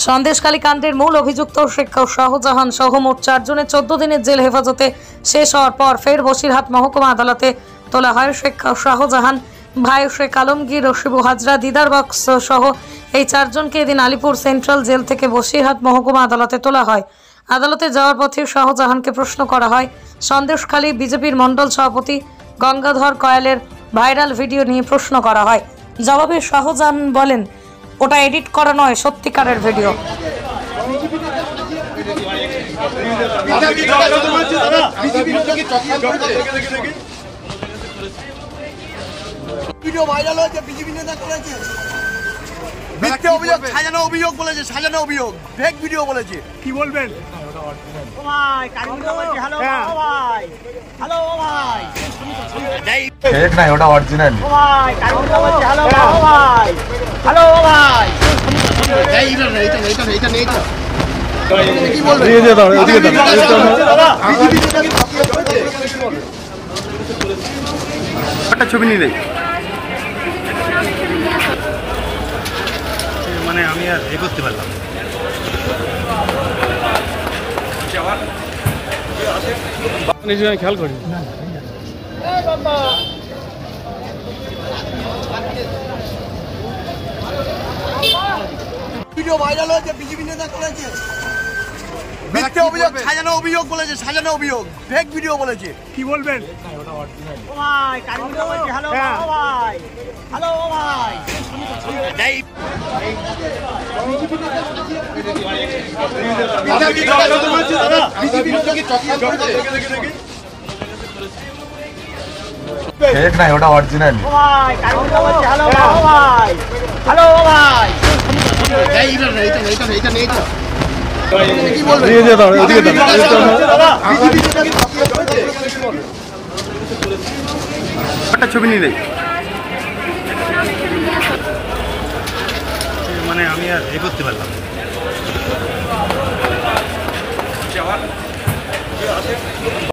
সন্দেশখালী কাণ্ডের মূল অভিযুক্ত শেখ শাহজাহান সহ মোট 4 জনের 14 দিনের জেল হেফাজতে শেষ হওয়ার পর ফের বসিরহাট মহকুমা আদালতে তোলা হয় শেখ শাহজাহান, ভাই শেখ আলমগীর, শিবু হাজরা, দিদার বক্স সহ এই 4 জনকে এদিন আলিপুর সেন্ট্রাল জেল থেকে বসিরহাট মহকুমা আদালতে তোলা হয়। আদালতে যাওয়ার পথে শাহজাহানকে প্রশ্ন করা হয় সন্দেশখালী বিজেপির মণ্ডল সভাপতি গঙ্গাধর কয়ালের ভাইরাল ভিডিও নিয়ে প্রশ্ন করা হয়। জবাবে শাহজাহান বলেন, ওটা এডিট করা নয়, সত্যিকারের ভিডিও। ভিডিও ভাইরাল হয়েছে, বিজেপি নেতা করেছে, মিথ্যে অভিযোগ, সাজানো অভিযোগ বলেছে, সাজানো অভিযোগ, ফেক ভিডিও বলেছে। কি বলবেন? ভাই কারিগর বলছে, হ্যালো ভাই, হ্যালো ভাই, ফেক না, ওটা অরিজিনাল। ভাই কারিগর বলছে, হ্যালো ভাই, হ্যালো ভাই, এইটা নেই তো কি বলবেন? দিয়ে দাও, ওদিকে দাও। একটা ছবি নিয়ে নেই, মানে আমি আর এ করতে পারলাম। খেয়াল করি ভিডিও ভাইরাল হয়েছে, বিজেপি নেতা করেছে, মিথ্যে অভিযোগ, সাজানো অভিযোগ বলেছে, সাজানো অভিযোগ, ফেক ভিডিও বলেছে। কি বলবেন? ভাই কারিগর বলছে, হ্যালো ভাই, হ্যালো ভাই, ফেক না, ওটা অরিজিনাল। ভাই কারিগর বলছে, হ্যালো ভাই, হ্যালো ভাই, এইটা নেই তো কি বলবেন? দিয়ে দাও, ওদিকে দাও। একটা ছবি নিয়ে নেই, মানে আমি আর এ করতে পারলাম।